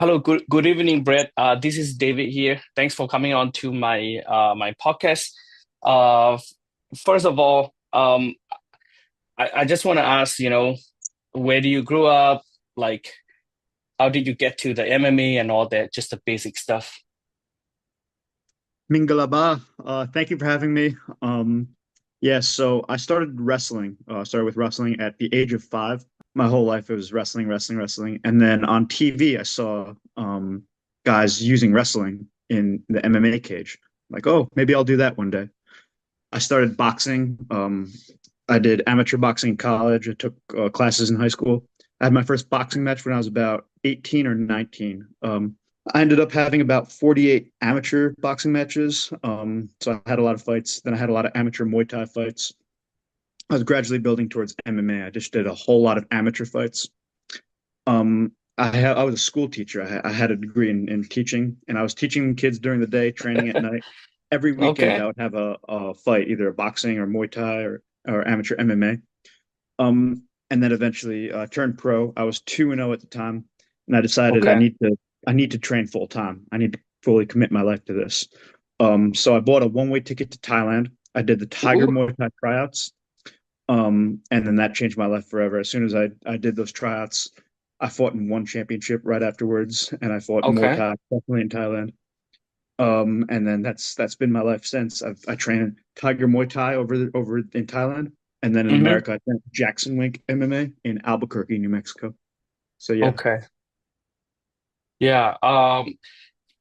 Hello, good evening, Brett. This is David here. Thanks for coming on to my podcast. Uh, First of all, I just want to ask, where do you grow up? Like, how did you get to the MMA and all that? Just the basic stuff. Mingalaba, thank you for having me. Yeah, so I started wrestling. Started with wrestling at the age of 5. My whole life it was wrestling, wrestling, wrestling. And then on TV, I saw guys using wrestling in the MMA cage. Like, oh, maybe I'll do that one day. I started boxing. I did amateur boxing in college. I took classes in high school. I had my first boxing match when I was about 18 or 19. I ended up having about 48 amateur boxing matches. So I had a lot of fights. Then I had a lot of amateur Muay Thai fights. I was gradually building towards MMA. I just did a whole lot of amateur fights. I was a school teacher. I had a degree in teaching, and I was teaching kids during the day, training at night. Every weekend, Okay. I would have a fight, either a boxing or Muay Thai or amateur MMA. And then eventually turned pro. I was 2-0 at the time, and I decided Okay. I need to train full time. I need to fully commit my life to this. So I bought a one-way ticket to Thailand. I did the Tiger Ooh, Muay Thai tryouts. And then that changed my life forever. As soon as I did those tryouts, I fought in one championship right afterwards, and I fought Muay okay. Thai definitely in Thailand. And then that's been my life since. I trained Tiger Muay Thai over in Thailand, and then in Mm-hmm. America, I trained Jackson Wink MMA in Albuquerque, New Mexico. So yeah. Okay. Yeah.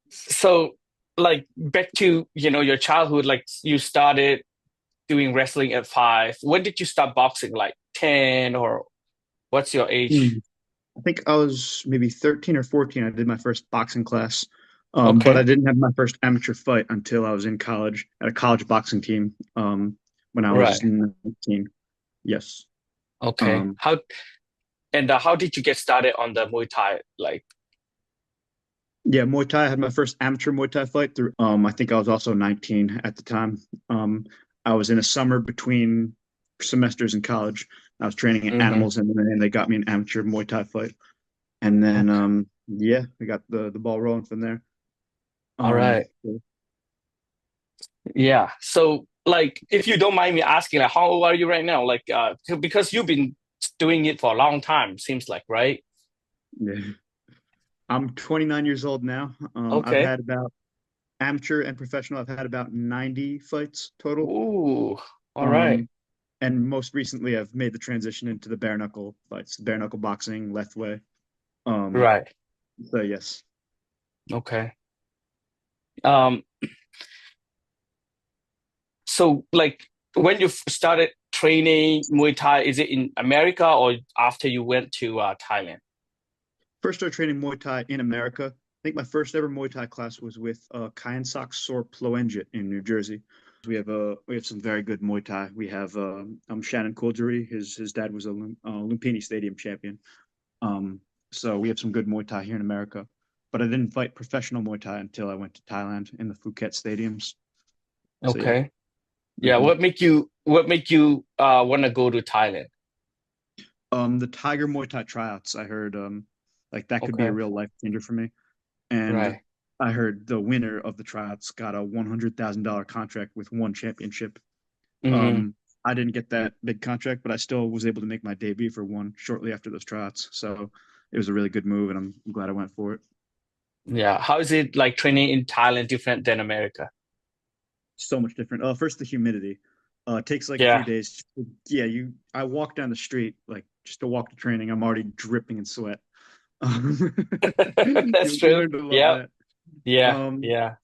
So like back to, your childhood, like you started doing wrestling at 5. When did you start boxing? Like 10 or what's your age? Hmm. I think I was maybe 13 or 14. I did my first boxing class. But I Okay. didn't have my first amateur fight until I was in college at a college boxing team when I was Right. 19. Yes. Okay. Um, How did you get started on the Muay Thai? Like, yeah, Muay Thai. I had my first amateur Muay Thai fight through. I think I was also 19 at the time. Um, I was in a summer between semesters in college. I was training at hmm. animals, and then they got me an amateur Muay Thai fight. And then, Okay. yeah, we got the ball rolling from there. All right. So Yeah. So, like, if you don't mind me asking, like, how old are you right now? Like, because you've been doing it for a long time, seems like, right? yeah, I'm 29 years old now. I've Okay. had about amateur and professional. I've had about 90 fights total. Ooh. All right. Um, and most recently, I've made the transition into the bare knuckle fights, bare knuckle boxing, Lethwei. Um, Right. so yes. Okay. Um, so like when you started training Muay Thai, is it in America or after you went to Thailand? First started training Muay Thai in America. I think my first ever Muay Thai class was with Kyansak Sor Ploenjit in New Jersey. We have some very good Muay Thai. We have Shannon Kouldjery. His dad was a Lumpini Stadium champion. Um, so we have some good Muay Thai here in America. But I didn't fight professional Muay Thai until I went to Thailand in the Phuket stadiums. So yeah. Okay. Yeah. hmm What make you want to go to Thailand? The Tiger Muay Thai tryouts, I heard like that could be a Okay. real life changer for me. And Right. I heard the winner of the tryouts got a $100,000 contract with one championship. Hmm. Um, I didn't get that big contract, but I still was able to make my debut for one shortly after those tryouts. So it was a really good move, and I'm glad I went for it. Yeah. How is it like training in Thailand different than America? So much different. First the humidity. It takes like a few Yeah. days. Yeah, I walk down the street like just to walk to training. I'm already dripping in sweat. Um, That's you true. learn to love Yeah. that. Yeah. Um, Yeah.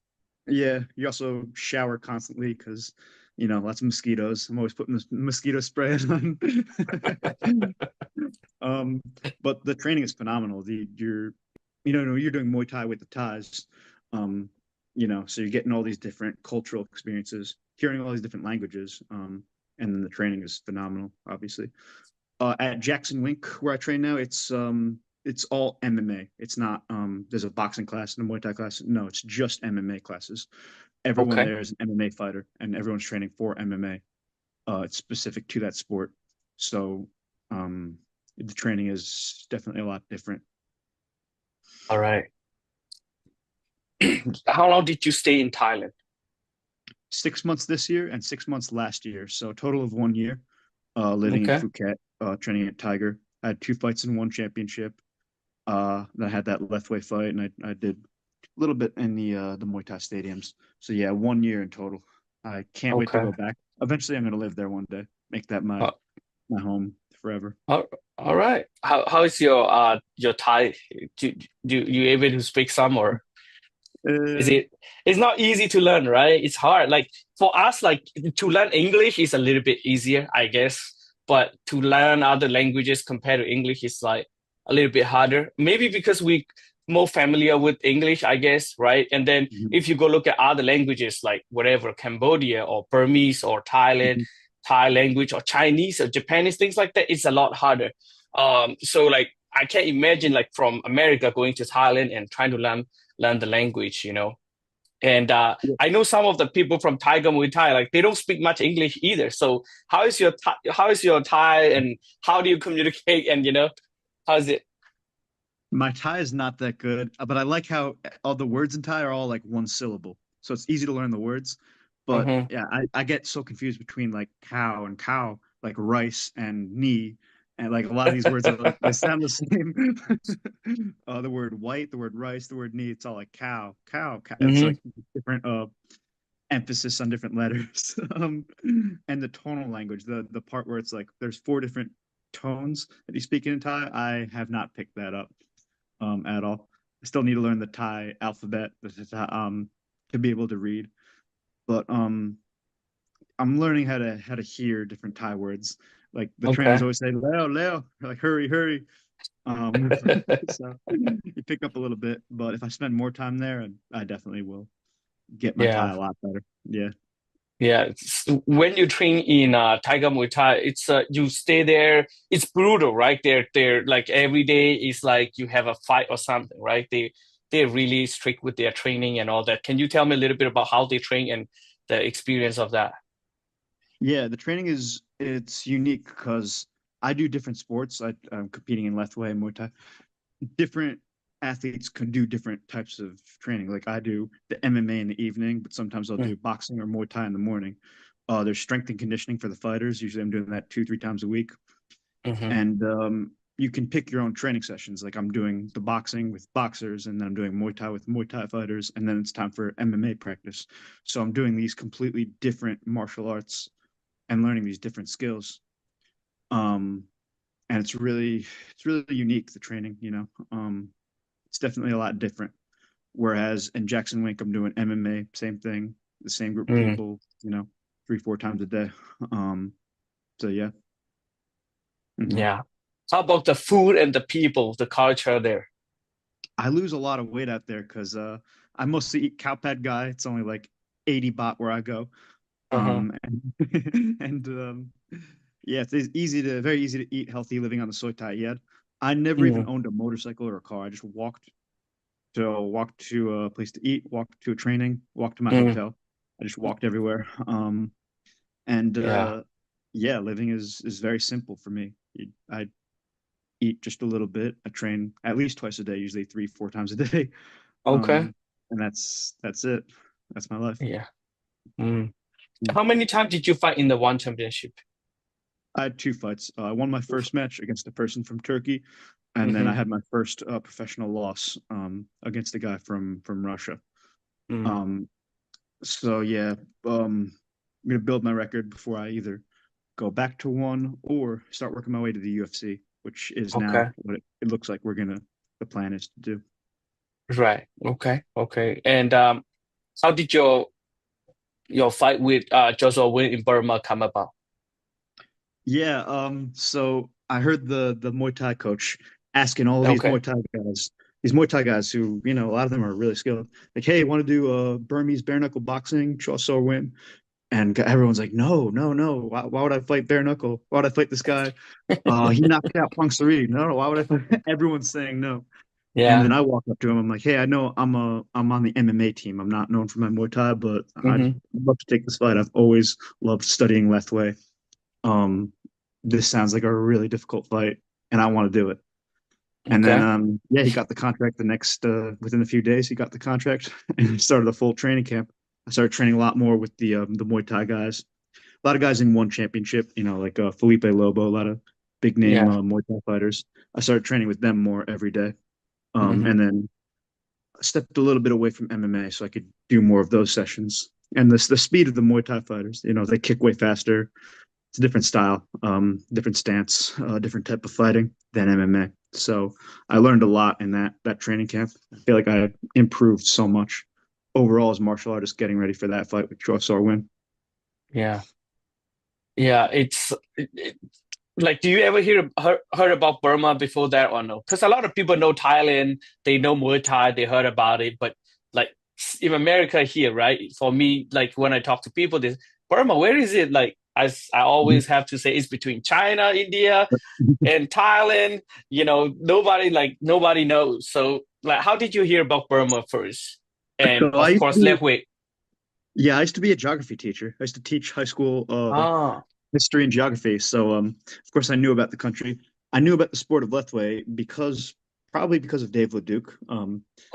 Yeah, you also shower constantly because, lots of mosquitoes. I'm always putting this mosquito spray on. Um, but the training is phenomenal. You're doing Muay Thai with the Thais, um, so you're getting all these different cultural experiences, hearing all these different languages, and then the training is phenomenal, obviously. At Jackson Wink, where I train now, it's all MMA. It's not there's a boxing class and a Muay Thai class. No, it's just MMA classes. Everyone Okay. there is an MMA fighter, and everyone's training for MMA. It's specific to that sport, so um, the training is definitely a lot different. All right. How long did you stay in Thailand? 6 months this year and 6 months last year, so a total of 1 year. Living in Okay. Phuket, training at Tiger. I had two fights and one championship. Then I had that Lethwei fight, and I did a little bit in the Muay Thai stadiums. So yeah, 1 year in total. I can't wait to Okay. go back. Eventually, I'm gonna live there one day. Make that Uh, my home forever. all, all right. How is your Thai? Do, do you able to speak some, or is Uh, it? It's not easy to learn, right? It's hard. Like for us, like to learn English is a little bit easier, I guess. But to learn other languages compared to English is like a little bit harder. Maybe because we more familiar with English, I guess, right? And then mhm, if you go look at other languages like whatever, Cambodia or Burmese or Thailand, mhm. Thai language or Chinese or Japanese, things like that, it's a lot harder. So like I can't imagine like from America going to Thailand and trying to learn the language, you know. And Yeah. I know some of the people from Tiger Muay Thai, like they don't speak much English either. So how is your Thai and how do you communicate and how is it? My Thai is not that good, but I like how all the words in Thai are all like one syllable, so it's easy to learn the words. But Hmm. yeah, I get so confused between like cow and cow, like rice and knee, and like a lot of these words are like they sound the same. The word white, the word rice, the word knee, it's all like cow, cow, cow. It's Hmm. like different emphasis on different letters. And the tonal language, the part where it's like there's four different tones that you speak in Thai, I have not picked that up at all. I still need to learn the Thai alphabet to be able to read. But I'm learning how to hear different Thai words. Like the trainers Okay. always say, Leo, Leo, like hurry, hurry. Um, so you pick up a little bit, but if I spend more time there, I definitely will get my Yeah. Thai a lot better. Yeah. Yeah, when you train in Tiger Muay Thai, it's you stay there. It's brutal, right? They're like every day is like you have a fight or something, right? They're really strict with their training and all that. Can you tell me a little bit about how they train and the experience of that? Yeah, the training is it's unique because I do different sports. I'm competing in Lethwei and Muay Thai. Different athletes can do different types of training. Like I do the MMA in the evening, but sometimes I'll Mm. do boxing or Muay Thai in the morning. There's strength and conditioning for the fighters. Usually I'm doing that 2, 3 times a week. Hmm. And you can pick your own training sessions. Like I'm doing the boxing with boxers, and then I'm doing Muay Thai with Muay Thai fighters, and then it's time for MMA practice. So I'm doing these completely different martial arts and learning these different skills. Um, and it's really unique, the training, you know. It's definitely a lot different. Whereas in Jackson Wink, I'm doing MMA, same thing, the same group of Mm. people, 3, 4 times a day. Um, so yeah. Mhm. Yeah. How about the food and the people, the culture there? I lose a lot of weight out there because I mostly eat cow pad guy. It's only like 80 baht where I go. Uh-huh. And yeah, it's very easy to eat healthy living on the soy Thai yet. I never even Mm. owned a motorcycle or a car. I just walked to a place to eat, walked to a training, walked to my Mm. hotel. I just walked everywhere. And Yeah. yeah, living is very simple for me. I eat just a little bit. I train at least twice a day, usually 3, 4 times a day. Okay. Um, and that's it. That's my life. Yeah. Mm. How many times did you fight in the one championship? I had two fights. I won my first match against a person from Turkey, and then I Mm-hmm. had my first professional loss against a guy from Russia. Mm. Um, so yeah, I'm gonna build my record before I either go back to one or start working my way to the UFC, which is now Okay. what it looks like the plan is to do. Right. Okay. Okay. And how did your fight with Joshua Win in Burma come about? Yeah, so I heard the Muay Thai coach asking all these Okay. Muay Thai guys who, a lot of them are really skilled, like, hey, want to do Burmese bare knuckle boxing, Chow win? And everyone's like, no, no, no. Why would I fight bare knuckle? Why would I fight this guy? He knocked out Punk Sari. No, no, why would I fight? Everyone's saying no. And Yeah. then I walk up to him. I'm like, hey, I know I'm on the MMA team. I'm not known for my Muay Thai, but I'd Hmm. love to take this fight. I've always loved studying Lethwei. Um, this sounds like a really difficult fight, and I want to do it. And then, Okay. yeah, he got the contract the next, within a few days, he got the contract and started a full training camp. I started training a lot more with the Muay Thai guys. A lot of guys in one championship, like Felipe Lobo, a lot of big name Yeah. Muay Thai fighters. I started training with them more every day. Hmm. And then I stepped a little bit away from MMA so I could do more of those sessions. And the speed of the Muay Thai fighters, they kick way faster. It's a different style, different stance, different type of fighting than MMA. So I learned a lot in that training camp. I feel like I improved so much overall as a martial artist getting ready for that fight with Joe Win. Yeah. Yeah. Like, do you ever heard about Burma before that or no? Because a lot of people know Thailand, they know Muay Thai, they heard about it, but like in America here, right? For me, like when I talk to people, this Burma, where is it? Like, as I always have to say, it's between China, India, and Thailand. Nobody knows. So, like, how did you hear about Burma first? And So of course, Lethwei. yeah, I used to be a geography teacher. I used to teach high school Ah, history and geography. So, of course, I knew about the country. I knew about the sport of Lethwei probably because of Dave LeDuc,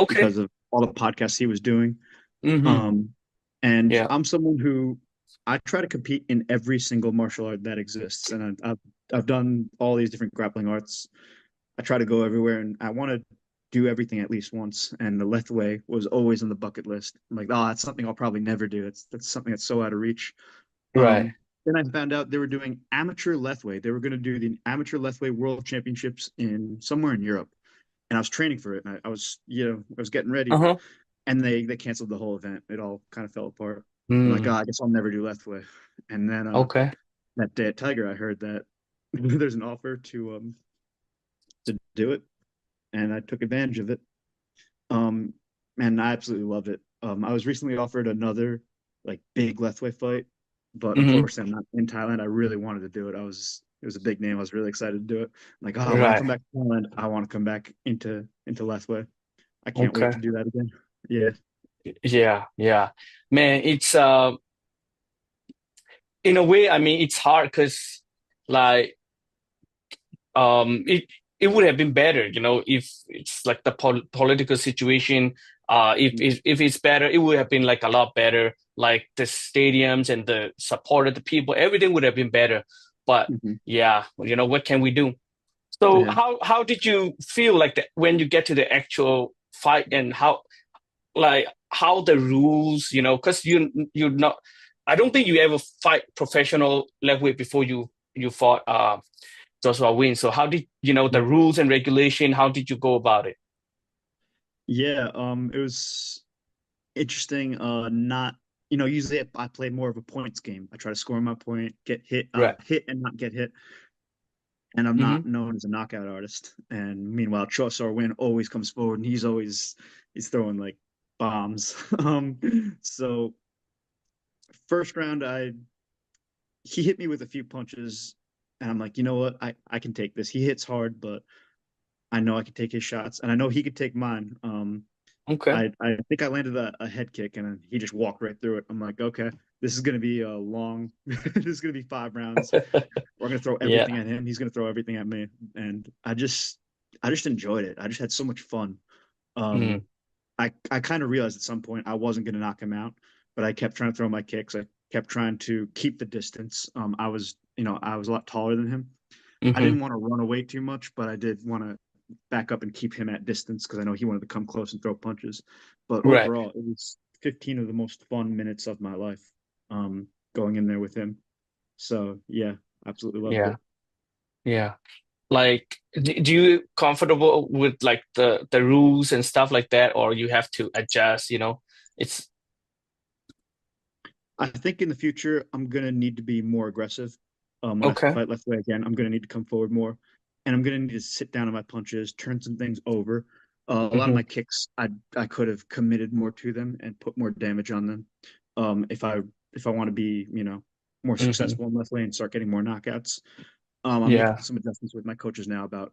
okay. because of all the podcasts he was doing. Mm-hmm. Um, and Yeah. I'm someone who I try to compete in every single martial art that exists, and I've done all these different grappling arts. I try to go everywhere, and I want to do everything at least once. And the Lethwei was always on the bucket list. I'm like, oh, that's something I'll probably never do. That's something that's so out of reach. Right. Then I found out they were doing amateur Lethwei. They were going to do the amateur Lethwei World Championships in somewhere in Europe, and I was training for it. And I was getting ready, Uh-huh. and they canceled the whole event. It all kind of fell apart. I'm like, oh, Mm, I guess I'll never do Lethwei. And then okay. that day at Tiger, I heard that there's an offer to do it, and I took advantage of it. Um, and I absolutely loved it. I was recently offered another like big Lethwei fight, but Hmm. unfortunately, I'm not in Thailand. I really wanted to do it. It was a big name. I was really excited to do it. I'm like, oh, when I Right. come back to Thailand, I want to come back into Lethwei. I can't wait Okay. to do that again. Yeah. Yeah. Yeah. Man, it's in a way, I mean, it's hard because like it would have been better, if it's like the political situation. If it's better, it would have been like a lot better. Like the stadiums and the support of the people, everything would have been better. But Hmm. yeah, what can we do? So Yeah. how did you feel like that when you get to the actual fight, and how the rules, because you're not. I don't think you ever fight professional lightweight before you fought Joshua Win. So how did the rules and regulation? How did you go about it? Yeah. It was interesting. Not, usually I play more of a points game. I try to score my point, Right. hit and not get hit. And I'm Mm-hmm. not known as a knockout artist. And meanwhile, Chosar Win always comes forward, and he's throwing like bombs. So first round, I he hit me with a few punches, and I'm like, you know what, I can take this. He hits hard, but I know I can take his shots, and I know he could take mine. Okay. I think I landed a head kick, and he just walked right through it. I'm like, okay, this is gonna be a long. This is gonna be 5 rounds. We're gonna throw everything Yeah. at him. He's gonna throw everything at me, and I just enjoyed it. I just had so much fun. Um, Mm. I kind of realized at some point I wasn't gonna knock him out, but I kept trying to throw my kicks. I kept trying to keep the distance. I was a lot taller than him. I Mm-hmm. didn't want to run away too much, but I did want to back up and keep him at distance because I know he wanted to come close and throw punches. But Right. overall, it was 15 of the most fun minutes of my life, going in there with him. So yeah, absolutely loved Yeah. it. Yeah. Like, do you comfortable with like the rules and stuff like that, or you have to adjust? It's I think in the future I'm gonna need to be more aggressive. When I okay. fight Lethwei again, I'm gonna need to come forward more, and I'm gonna need to sit down on my punches, turn some things over. A lot of Mm-hmm. my kicks, I could have committed more to them and put more damage on them. If I want to be, more Mm-hmm. successful in Lethwei and start getting more knockouts, I'm making Yeah. some adjustments with my coaches now about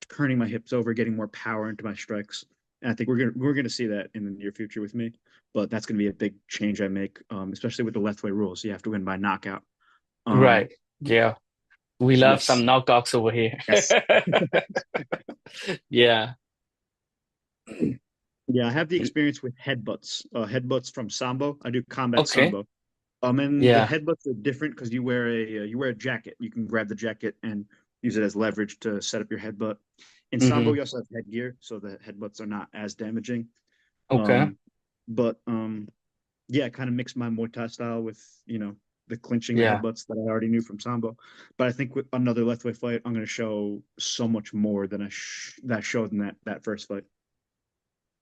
turning my hips over, getting more power into my strikes. And I think we're gonna see that in the near future with me. But that's gonna be a big change I make, especially with the Lethwei rules. You have to win by knockout. Um, Right. Yeah. We love some yes, knockouts over here. yes, Yeah. Yeah, I have the experience with headbutts from sambo. I do combat Okay. sambo. And the Yeah. headbutts are different because you wear a jacket. You can grab the jacket and use it as leverage to set up your headbutt. In sambo, Hmm. you also have headgear, so the headbutts are not as damaging. Okay. Um, but yeah, I kind of mixed my Muay Thai style with the clinching, the Yeah. headbutts that I already knew from sambo. But I think with another Lethwei fight, I'm going to show so much more than that showed in that first fight.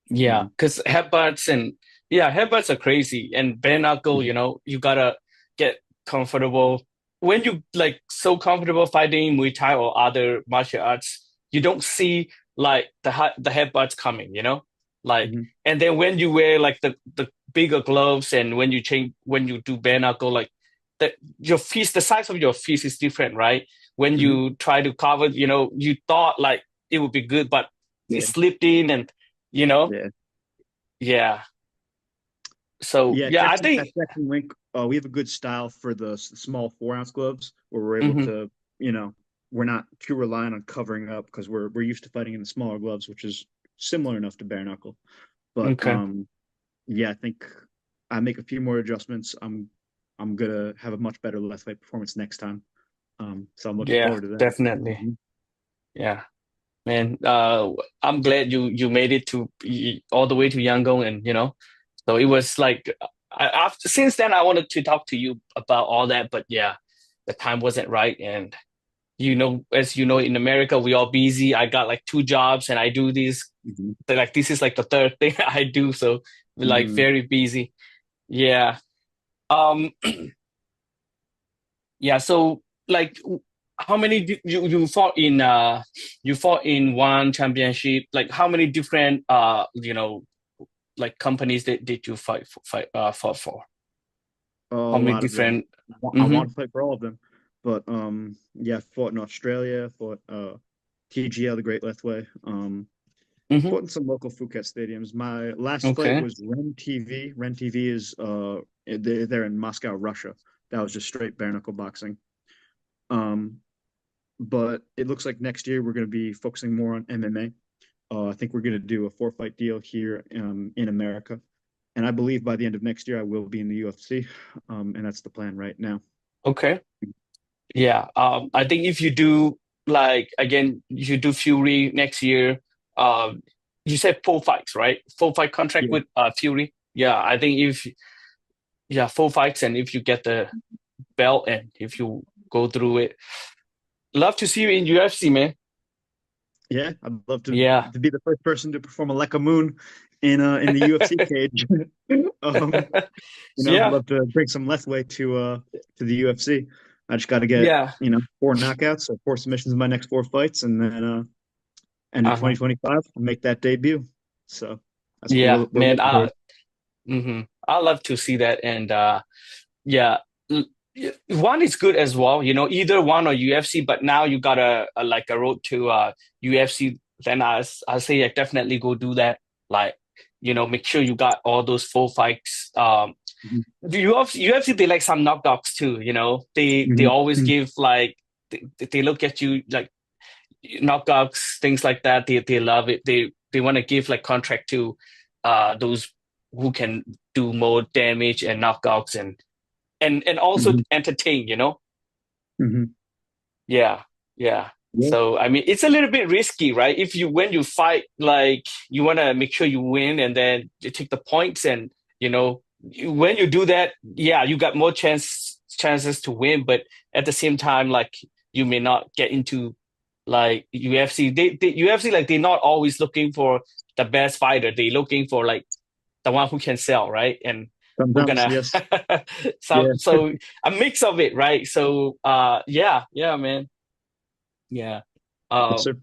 Yeah. Um, Because headbutts and yeah, headbutts are crazy. And bare knuckle, mhm, you gotta get comfortable. When you like so comfortable fighting Muay Thai or other martial arts, you don't see like the headbutts coming, Like, mhm, and then when you wear like the bigger gloves and when you do bare knuckle, like your fist, the size of your fist is different, right? When mhm. you try to cover, you thought like it would be good, but it Yeah, slipped in and you know yeah. yeah. So Yeah, yeah, I At think. Jackson Wink, we have a good style for the small 4 ounce gloves where we're able Hmm. to, we're not too reliant on covering up because we're used to fighting in the smaller gloves, which is similar enough to bare knuckle. But Okay. yeah, I think I make a few more adjustments. I'm gonna have a much better left leg performance next time. So I'm looking Yeah, forward to that. definitely. Mhm. Yeah, man. I'm glad you made it to all the way to Yangon, and so it was like after since then I wanted to talk to you about all that, but yeah, the time wasn't right, and as you know, in America we all busy. I got like two jobs, and I do this. Mhm. Like this is like the third thing I do, so we're like Mhm. very busy. Yeah. Um. Yeah, so like how many you fought in you fought in one championship? Like how many different like companies did you fought for? A How many lot of them. different I mm-hmm, want to play for all of them, but yeah, fought in Australia, fought TGL, the Great Lethwei. mm-hmm, Fought in some local Phuket stadiums. My last fight okay, was Ren TV. Ren TV is they're in Moscow, Russia. That was just straight bare knuckle boxing. Um, but it looks like next year we're going to be focusing more on MMA. I think we're going to do a 4 fight deal here in America, and I believe by the end of next year I will be in the UFC, and that's the plan right now. okay. Yeah. I think if you do like again, you do Fury next year, you said 4 fights, right? 4 fight contract Yeah, with Fury. Yeah, I think if yeah, 4 fights and if you get the belt and if you go through it. Love to see you in UFC, man. yeah, I'd love Yeah. to be the first person to perform a Lekka Moon in the UFC cage. um, Yeah. love to bring some Lethwei to the UFC. I just got to get, Yeah. 4 knockouts or 4 submissions in my next 4 fights, and then end of Uh-huh. 2025, I'll make that debut. So that's what Yeah, we're man. looking towards. I love to see that. And yeah, L- one is good as well, either one or UFC, but now you got like a road to UFC, then I say I definitely go do that. Like, make sure you got all those 4 fights. Mhm. The UFC they like some knockouts too, they Mhm. always Mhm. give like they look at you like knockouts, things like that. They love it. They want to give like contract to those who can do more damage and knockouts and also Mhm. entertain. Mhm. Yeah, yeah. Yeah. So I mean, it's a little bit risky, right? If you when you fight, like you want to make sure you win, and then you take the points, and when you do that, yeah, you got more chances to win. But at the same time, like you may not get into like UFC. They UFC like they're not always looking for the best fighter. They're looking for like the one who can sell, right? And who Sometimes, gonna yes. so Yeah. so a mix of it, right? So yeah, man. Yeah. Yes, Um sir.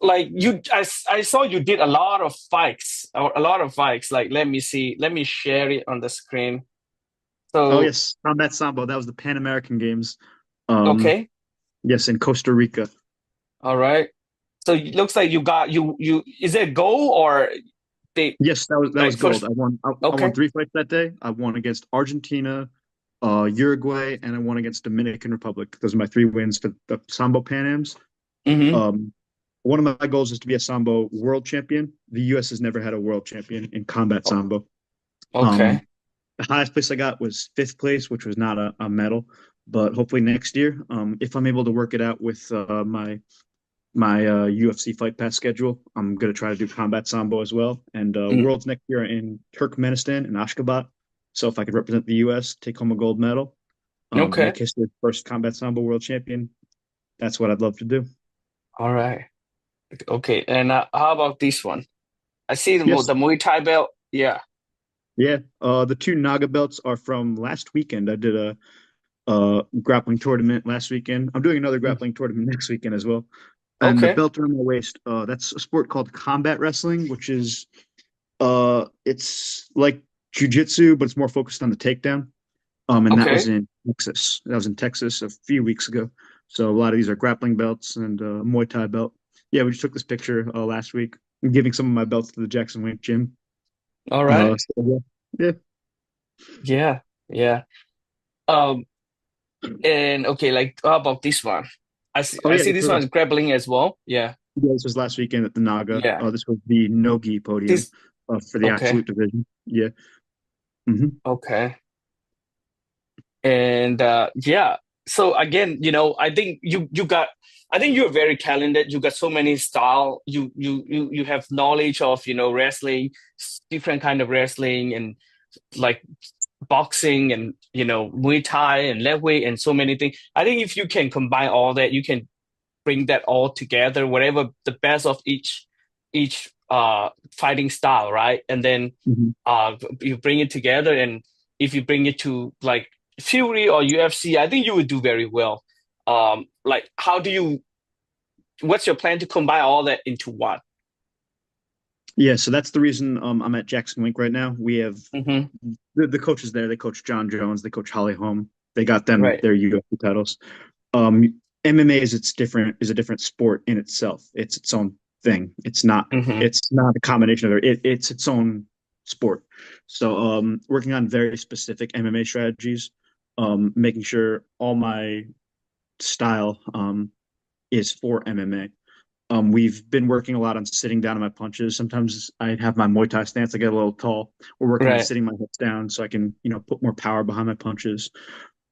like I saw you did a lot of fights. Like let me see, let me share it on the screen. Oh, So yes. Combat Sambo. That was the Pan American Games. Um, okay, yes, in Costa Rica. all right. So it looks like you got you is it goal or they Yes, that was like gold. first I won okay. 3 fights that day. I won against Argentina, Uruguay, and I won against Dominican Republic. Those are my 3 wins for the Sambo Pan Ams. Mm-hmm. Um, one of my goals is to be a sambo world champion. The U.S. has never had a world champion in combat O- sambo. Okay. Um, the highest place I got was fifth place, which was not a medal. But hopefully next year, if I'm able to work it out with my UFC Fight Pass schedule, I'm gonna try to do combat sambo as well. And Mm, worlds next year in Turkmenistan in Ashgabat. So if I could represent the U.S., take home a gold medal, okay. make history as first combat sambo world champion, that's what I'd love to do. All right. Okay. And how about this one? I see Yes, the Muay Thai belt. Yeah. yeah. The two Naga belts are from last weekend. I did a grappling tournament last weekend. I'm doing another Mm, grappling tournament next weekend as well. And the okay. belt around my waist, that's a sport called combat wrestling, which is it's like jujitsu, but it's more focused on the takedown. And that was Okay. in Texas. That was in Texas a few weeks ago. So a lot of these are grappling belts and Muay Thai belt. Yeah, we just took this picture last week. I'm giving some of my belts to the Jackson Wink gym. All right. So, yeah, yeah. Yeah. Yeah. Um, and okay, like how about this one? Oh I yeah, see this sure. one is grappling as well. Yeah. Yeah, this was last weekend at the Naga. Yeah. This was the no-gi podium This for the okay. absolute division. Yeah. Hmm. Okay. And yeah. So again, I think I think you're very talented. You got so many style. You have knowledge of, wrestling, different kind of wrestling and like boxing and Muay Thai and Lethwei and so many things. I think if you can combine all that, you can bring that all together, whatever the best of each fighting style, right? And then Hmm. you bring it together, and if you bring it to like Fury or UFC, I think you would do very well. Like how do you? What's your plan to combine all that into one? Yeah, so that's the reason I'm at Jackson Wink right now. We have Hmm. the coaches there. They coach John Jones. They coach Holly Holm. They got them Right. their UFC titles. MMA is a different sport in itself. It's its own thing. Hmm. It's not a combination of it's its own sport. So working on very specific MMA strategies, making sure all my style is for MMA. We've been working a lot on sitting down on my punches. Sometimes I have my Muay Thai stance. I get a little tall. We're working on Right. sitting my hips down so I can, put more power behind my punches.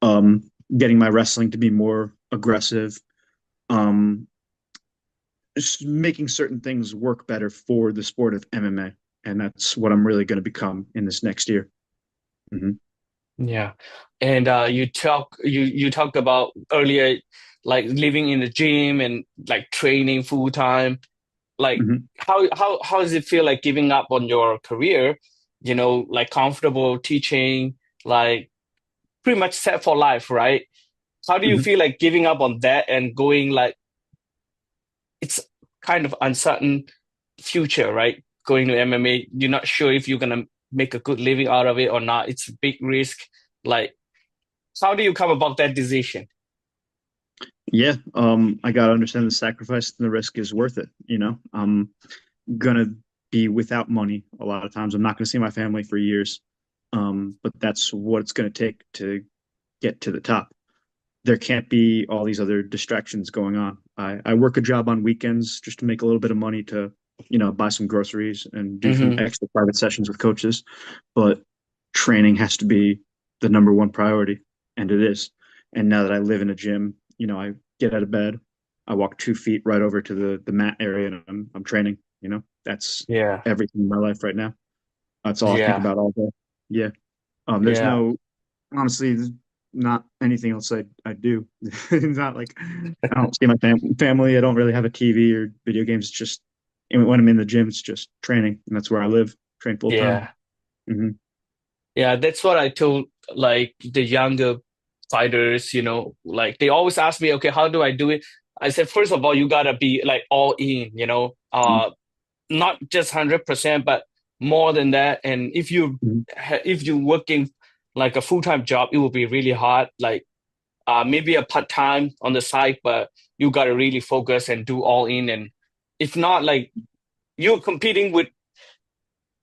Um, Getting my wrestling to be more aggressive. Um, just making certain things work better for the sport of MMA, and that's what I'm really going to become in this next year. Hmm. Yeah. And you talked about earlier like living in the gym and like training full time. Like Hmm. how does it feel like giving up on your career, like comfortable teaching, like pretty much set for life, right? How do you Hmm. feel like giving up on that and going like it's kind of uncertain future, right? Going to MMA, you're not sure if you're gonna make a good living out of it or not. It's a big risk. Like, how do you come about that decision? Yeah, I got to understand the sacrifice and the risk is worth it. I'm gonna be without money a lot of times. I'm not gonna see my family for years. But that's what it's gonna take to get to the top. There can't be all these other distractions going on. I work a job on weekends just to make a little bit of money to, buy some groceries and do some Hmm. extra private sessions with coaches. But training has to be the number one priority, and it is. And now that I live in a gym, I get out of bed, I walk 2 feet right over to the mat area, and I'm training. That's Yeah, everything in my life right now. That's all I think yeah, about all day. Yeah. There's yeah, no honestly, there's not anything else I do. It's not like I don't see my family. I don't really have a TV or video games. It's just when I'm in the gym, it's just training, and that's where I live. Train full time. yeah. Hmm. Yeah, that's what I told like the younger fighters, like they always ask me, okay, how do I do it? I said, first of all, you gotta be like all in, not just 100%, but more than that. And Hmm. if you working like a full-time job, it will be really hard. Like maybe a part-time on the side, but you gotta really focus and do all in. And if not, like you're competing with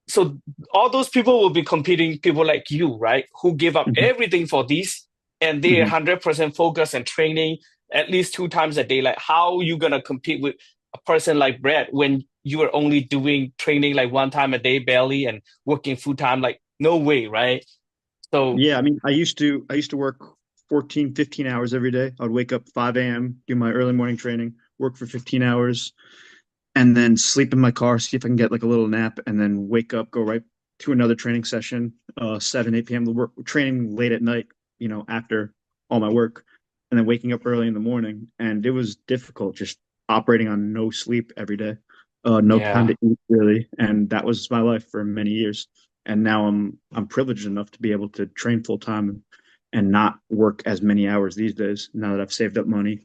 so all those people will be competing people like you, right? Who give up Hmm. everything for this and they're Hmm. 100% focused and training at least two times a day. Like how you gonna compete with? a person like Brett when you were only doing training like one time a day barely and working full time? Like, no way, right? So Yeah, I mean, I used to work 14, 15 hours every day. I'd wake up 5 a.m., do my early morning training, work for 15 hours, and then sleep in my car, see if I can get like a little nap, and then wake up, go right to another training session, 7, 8 p.m. to work training late at night, after all my work, and then waking up early in the morning. And it was difficult just operating on no sleep every day, no time yeah, to eat really. And that was my life for many years. And now I'm privileged enough to be able to train full time and not work as many hours these days now that I've saved up money.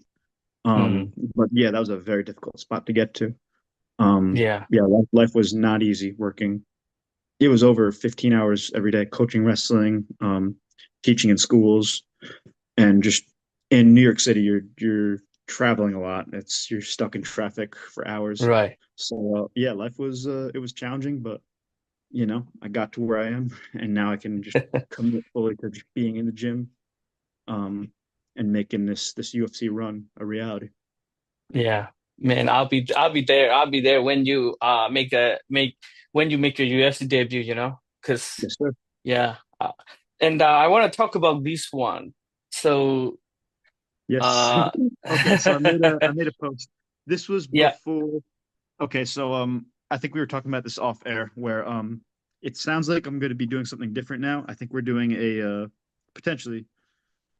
mm, But yeah, that was a very difficult spot to get to. yeah, Yeah, life was not easy working. It was over 15 hours every day, coaching wrestling, teaching in schools, and just in New York City, you're traveling a lot. You're stuck in traffic for hours. right. So yeah, life was it was challenging, but I got to where I am, and now I can just commit fully to just being in the gym, um, and making this UFC run a reality. Yeah, man, I'll be there. I'll be there when you when you make your UFC debut, because Yes, sir. yeah. And I want to talk about this one. So Yes. uh Okay, so I made a post. This was yeah, before. Okay, so I think we were talking about this off air where it sounds like I'm going to be doing something different now. I think we're doing a potentially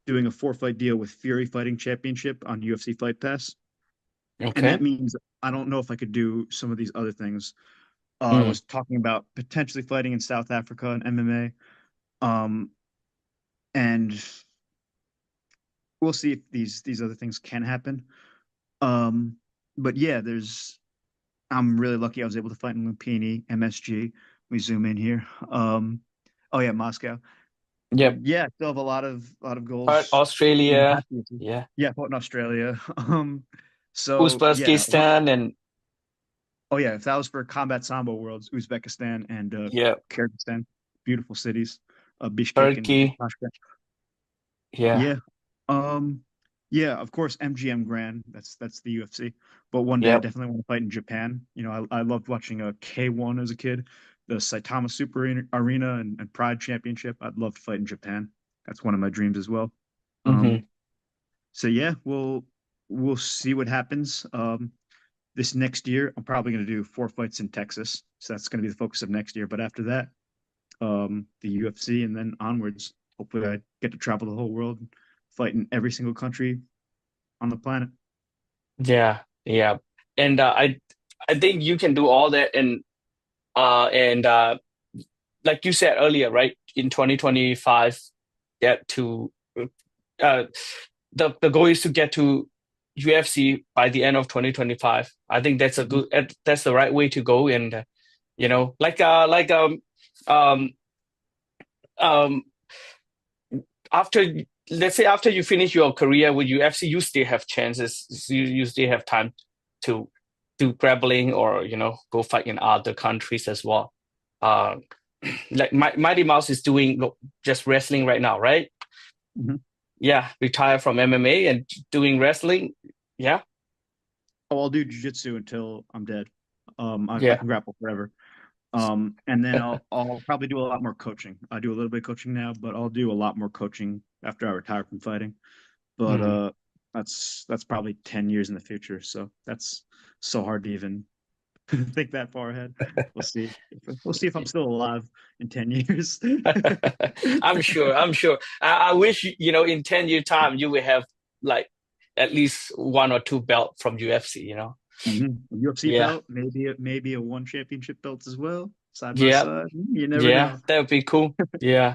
doing a 4 fight deal with Fury Fighting Championship on UFC Fight Pass. And okay. that means I don't know if I could do some of these other things. I Mm, was talking about potentially fighting in South Africa and MMA. And we'll see if these other things can happen. Um, but yeah, I'm really lucky I was able to fight in Lumpini, MSG. We zoom in here. Oh yeah, Moscow. yep. Yeah, still have a lot of Part goals. Australia. Happy to. Yeah. Yeah, fought in Australia. So yeah, Uzbekistan and oh yeah, if that was for Combat Sambo Worlds, Uzbekistan and yeah, Kyrgyzstan, beautiful cities, Bishkek and Turkey. Tashkent. Yeah. Yeah. Um, yeah, of course, MGM Grand. That's the UFC. But one day I Yep. definitely want to fight in Japan. I loved watching a K1 as a kid, the Saitama Super Arena and Pride Championship. I'd love to fight in Japan. That's one of my dreams as well. Hmm. Um, so yeah, we'll see what happens. This next year, I'm probably going to do 4 fights in Texas. So that's going to be the focus of next year. But after that, the UFC, and then onwards. Hopefully, I get to travel the whole world, fight in every single country on the planet. Yeah. Yeah. And I think you can do all that and like you said earlier, right? In 2025, get to uh, the goal is to get to UFC by the end of 2025. I think that's a Mhm. good that's the right way to go. And like um um after let's say after you finish your career with UFC, you still have chances. You still have time to do grappling or go fight in other countries as well. Uh, like Mighty Mouse is doing just wrestling right now, right? Mhm. Yeah, retire from MMA and doing wrestling. Yeah, Oh, I'll do jujitsu until I'm dead. I yeah. can grapple forever. And then I'll probably do a lot more coaching. I do a little bit of coaching now, but I'll do a lot more coaching after I retire from fighting. But Mm. that's probably 10 years in the future. So that's so hard to even think that far ahead. We'll see. We'll see if I'm still alive in 10 years. I'm sure. I'm sure. I wish in 10 year time you will have like at least one or two belt from UFC. UFC Yeah, belt, maybe a one championship belt as well, side by yeah, side. You never yeah. know. That would be cool. Yeah,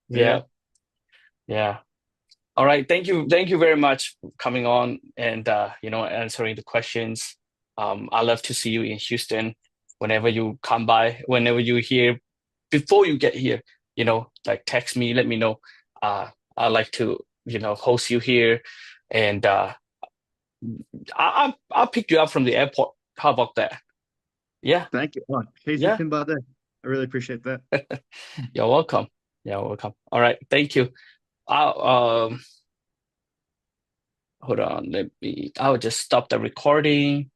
Yeah. yeah, yeah. All right. Thank you very much for coming on and answering the questions. I love to see you in Houston whenever you come by, whenever you're here. Before you get here, like text me, let me know. I like to host you here, and I'll pick you up from the airport. How about that? Yeah, Thank you. Oh, yeah. Pin Bade. I really appreciate that. You're welcome. You're welcome. All right. Thank you. I'll hold on. I'll just stop the recording.